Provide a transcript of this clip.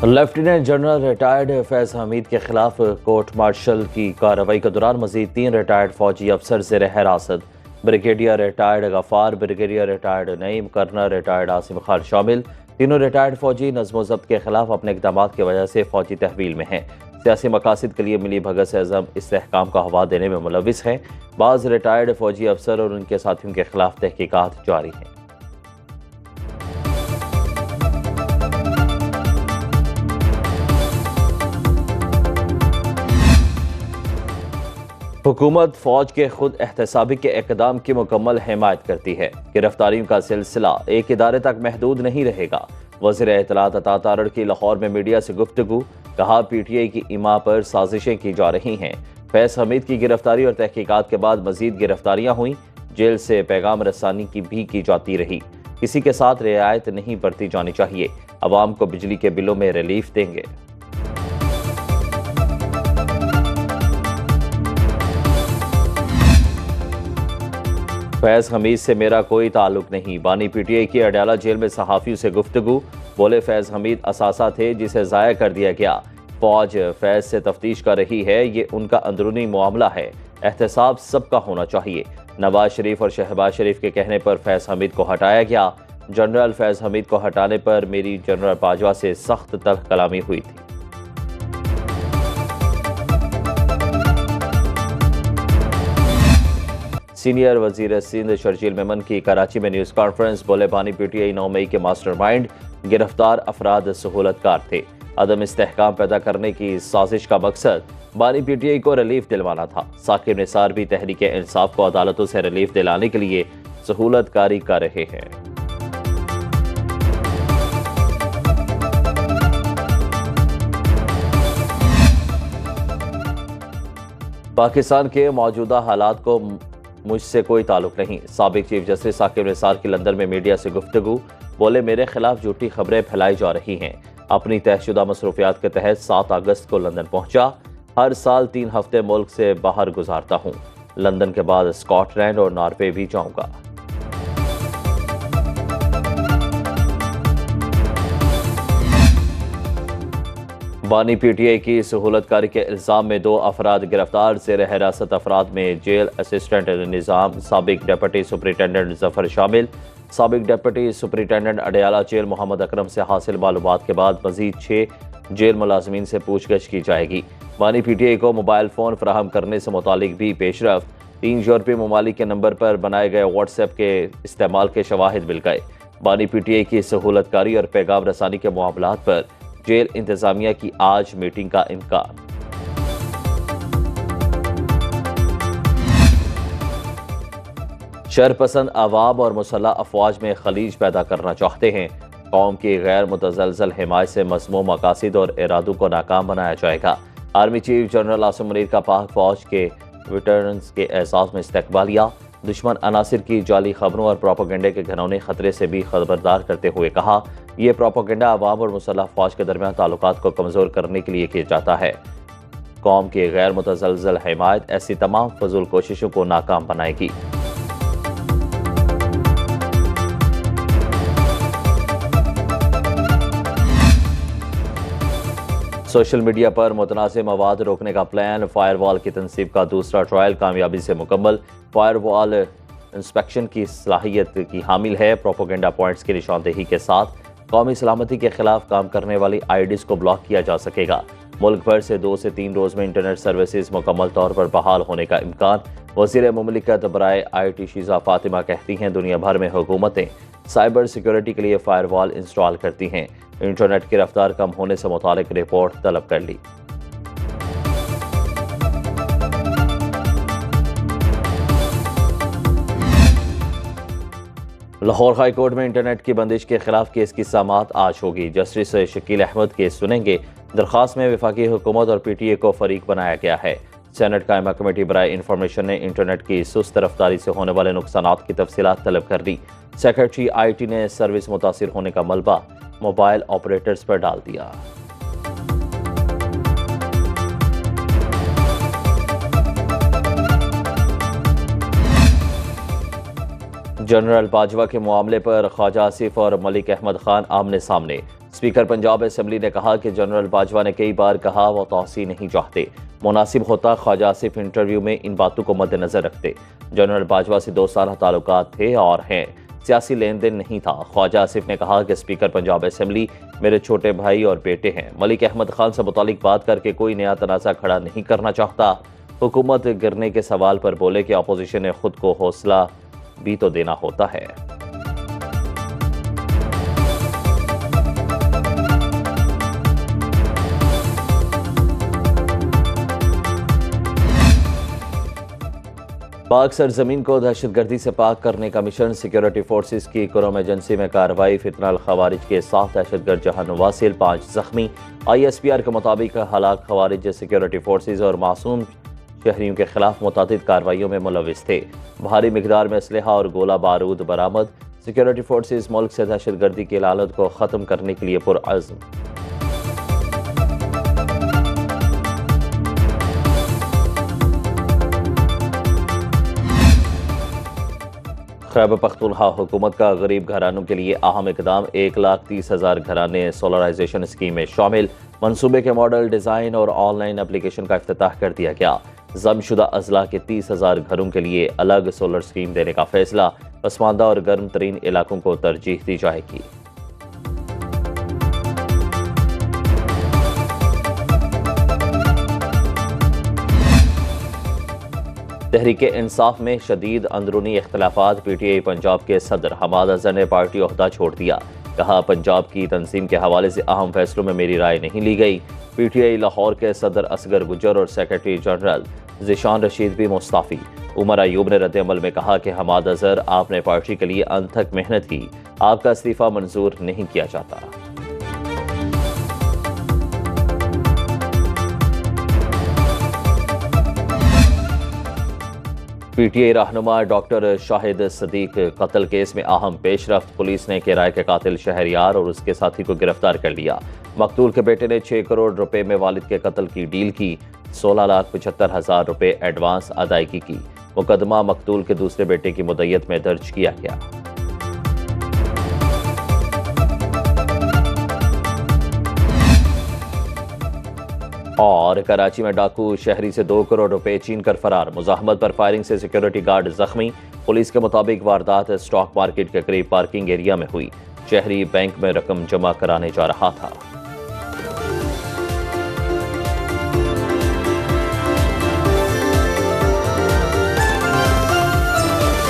Lieutenant general retired फैज़ हमीद के खिलाफ court martial की कार्रवाई के दौरान मजीद 3 रिटायर्ड फौजी अफसर ज़ेर हिरासत, brigadier retired Ghaffar, brigadier retired Naeem, colonel retired Asim Khan शामिल। तीनों रिटायर्ड फौजी नज़्म ज़ब्त के खिलाफ अपने इक़दाम की वजह से फौजी तहवील में हैं। सियासी मकासद के लिए मिली भगत से अज़म इस्तेहकाम का हवा देने में मुलविस हैं। बाज़ रिटायर्ड फौजी अफसर और उनके साथियों के खिलाफ तहकीकात जारी हैं। हुकूमत फ़ौज के खुद एहतसाबी के इक़दाम की मुकम्मल हिमायत करती है। गिरफ्तारियों का सिलसिला एक इदारे तक महदूद नहीं रहेगा। वज़ीर इत्तलात अता तारड़ की लाहौर में मीडिया से गुफ्तगू, कहा PTI की इमा पर साजिशें की जा रही हैं। फैज़ हमीद की गिरफ्तारी और तहकीकात के बाद मजीद गिरफ्तारियाँ हुई। जेल से पैगाम रसानी की जाती रही। किसी के साथ रियायत नहीं बरती जानी चाहिए। अवाम को बिजली के बिलों में रिलीफ देंगे। फैज़ हमीद से मेरा कोई ताल्लुक नहीं। बानी PTI की अडयाला जेल में सहाफ़ियों से गुफ्तगू, बोले फैज़ हमीद असासा थे जिसे ज़ाया कर दिया गया। फ़ौज फैज़ से तफ्तीश कर रही है, ये उनका अंदरूनी मामला है। एहतसाब सबका होना चाहिए। नवाज शरीफ और शहबाज शरीफ के कहने पर फैज़ हमीद को हटाया गया। जनरल फैज़ हमीद को हटाने पर मेरी जनरल बाजवा से सख्त तल्ख कलामी हुई थी। सीनियर वजीर सिंध शर्जील मेमन की कराची में न्यूज़ कॉन्फ्रेंस, बोले बानी PTI 9 मई के मास्टरमाइंड गिरफ्तार अफराद सहूलतकार थे। अदम इस्तेहकाम पैदा करने की साजिश का मकसद बानी PTI को रिलीफ दिलवाना था। साकिब निसार भी तहरीक इंसाफ को अदालतों से रिलीफ दिलाने के लिए सहूलतकारी कर रहे हैं। पाकिस्तान के मौजूदा हालात को मुझसे कोई ताल्लुक नहीं। साबिक चीफ जस्टिस साकिब निसार की लंदन में मीडिया से गुफ्तगू, बोले मेरे खिलाफ झूठी खबरें फैलाई जा रही हैं। अपनी तयशुदा मसरूफियात के तहत 7 अगस्त को लंदन पहुंचा। हर साल 3 हफ्ते मुल्क से बाहर गुजारता हूं। लंदन के बाद स्कॉटलैंड और नॉर्वे भी जाऊंगा। बानी PTI की सहूलतकारी के इल्ज़ाम में 2 अफराद गिरफ्तार। ज़ेर हिरासत अफराद में जेल असिस्टेंट निज़ाम साबिक डिप्टी सुपरिटेंडेंट जफर शामिल। साबिक deputy superintendent Adiala jail Mohammad Akram से हासिल मालूमात के बाद मजीद 6 जेल मुलाजमीन से पूछगछ की जाएगी। बानी PTI को मोबाइल फ़ोन फराहम करने से मुतालिक भी पेशरफ। 3 यूरोपीय ममालिक के नंबर पर बनाए गए व्हाट्सएप के इस्तेमाल के शवाहिद मिल गए। बानी PTI की सहूलतकारी और पैगाम रसानी के मामलात पर जेल इंतजामिया की आज मीटिंग का इम्कान। शरपसंद अवाम और मुसल्लह अफवाज में खलीज पैदा करना चाहते हैं। कौम की गैर मुतज़लज़ल हिमायत से मज़मूम मकासद और इरादों को नाकाम बनाया जाएगा। Army chief general Asim Munir का पाक फौज के वेटरन्स के एहसास में इस्तकबालिया। दुश्मन अनासिर की जाली खबरों और प्रोपेगेंडे के घनौने खतरे से भी खबरदार करते हुए कहा, यह प्रोपेगेंडा अवाम और मुसल्लह फौज के दरमियान ताल्लुकात को कमज़ोर करने के लिए किया जाता है। कौम की गैर मुतज़लज़ल हिमायत ऐसी तमाम फजूल कोशिशों को नाकाम बनाएगी। सोशल मीडिया पर मुतनाज़िम मवाद रोकने का प्लान। फायरवॉल की तनसीब का दूसरा ट्रायल कामयाबी से मुकम्मल। फायरवॉल इंस्पेक्शन की सलाहियत की हामिल है। प्रोपेगेंडा पॉइंट्स की निशानदेही के साथ कौमी सलामती के खिलाफ काम करने वाली IDs को ब्लॉक किया जा सकेगा। मुल्क भर से 2 से 3 रोज़ में इंटरनेट सर्विसेज मुकम्मल तौर पर बहाल होने का इम्कान। वज़ीर मुमलिकत बराए IT शीज़ा फातिमा कहती हैं, दुनिया भर में हुकूमतें साइबर सिक्योरिटी के लिए फायरवॉल इंस्टॉल करती हैं। इंटरनेट की रफ्तार कम होने से मुतालिक रिपोर्ट तलब कर ली। लाहौर हाई कोर्ट में इंटरनेट की बंदिश के खिलाफ केस की समाअत आज होगी। जस्टिस शकील अहमद केस सुनेंगे। दरख्वास्त में वफाकी हुकूमत और PTI को फरीक बनाया गया है। सेनेट कायमा कमेटी बराए इंफॉर्मेशन ने इंटरनेट की सुस्त रफ्तारी से होने वाले नुकसानात की तफसीलात तलब कर दी। सेक्रेटरी IT ने सर्विस मुतासिर होने का मलबा मोबाइल ऑपरेटर्स पर डाल दिया। जनरल बाजवा के मामले पर ख्वाजा आसिफ और मलिक अहमद खान आमने सामने। स्पीकर पंजाब असेंबली ने कहा कि जनरल बाजवा ने कई बार कहा वो तोसी नहीं चाहते। मुनासिब होता ख्वाजा आसिफ इंटरव्यू में इन बातों को मद्देनजर रखते। जनरल बाजवा से 2 साल ताल्लुकात थे और हैं, सियासी लेन देन नहीं था। ख्वाजा आसिफ ने कहा कि स्पीकर पंजाब असेंबली मेरे छोटे भाई और बेटे हैं। मलिक अहमद खान से मुतालिक बात करके कोई नया तनाज़ा खड़ा नहीं करना चाहता। हुकूमत गिरने के सवाल पर बोले कि अपोजिशन ने खुद को हौसला भी तो देना होता है। पाक सरजमीन को दहशतगर्दी से पाक करने का मिशन। सिक्योरिटी फोर्सेस की कुरम एजेंसी में कार्रवाई। फितनाल खवारिज के 7 दहशतगर्द जहां नवासिल, 5 जख्मी। ISPR के मुताबिक हलाक खवारिज सिक्योरिटी फोर्सेस और मासूम शहरियों के खिलाफ मुतादिद कार्रवाइयों में मुलविस थे। भारी मिकदार में असलहा और गोला बारूद बरामद। सिक्योरिटी फोर्सेस मुल्क से दहशतगर्दी की लालत को ख़त्म करने के लिए पुरअज़्म। खैबर पख्तूनख्वा हुकूमत का गरीब घरानों के लिए अहम इकदाम। 1,30,000 घराने सोलराइजेशन स्कीम में शामिल। मनसूबे के मॉडल, डिज़ाइन और ऑनलाइन एप्लीकेशन का इफ्तिताह कर दिया गया। जमशुदा अजला के 30,000 घरों के लिए अलग सोलर स्कीम देने का फैसला। पसमानदा और गर्म तरीन इलाकों को तरजीह दी जाएगी। तहरीक इंसाफ में शदीद अंदरूनी इख्तलाफात। PTI पंजाब के सदर हमाद अजहर ने पार्टी ओहदा छोड़ दिया। कहा, पंजाब की तंजीम के हवाले से अहम फैसलों में मेरी राय नहीं ली गई। PTI लाहौर के सदर असगर गुजर और सेक्रेटरी जनरल ज़ीशान रशीद भी मुस्ताफ़ी। उमर अयूब ने रद्द-ए-अमल में कहा कि हमाद अजहर, आपने पार्टी के लिए अंत तक मेहनत की, आपका इस्तीफ़ा मंजूर नहीं किया जाता। PTI रहनुमा डॉक्टर शाहिद सदीक कत्ल केस में अहम पेशरफ्त। पुलिस ने किराए के कातिल शहरयार और उसके साथी को गिरफ्तार कर लिया। मकतूल के बेटे ने 6 करोड़ रुपए में वालिद के कत्ल की डील की। 16,75,000 रुपए एडवांस अदायगी की। मुकदमा मकतूल के दूसरे बेटे की मुद्दत में दर्ज किया गया। और कराची में डाकू शहरी से 2 करोड़ रुपए छीन कर फरार। मुजाहमत पर फायरिंग से सिक्योरिटी गार्ड जख्मी। पुलिस के मुताबिक वारदात स्टॉक मार्केट के करीब पार्किंग एरिया में हुई। शहरी बैंक में रकम जमा कराने जा रहा था।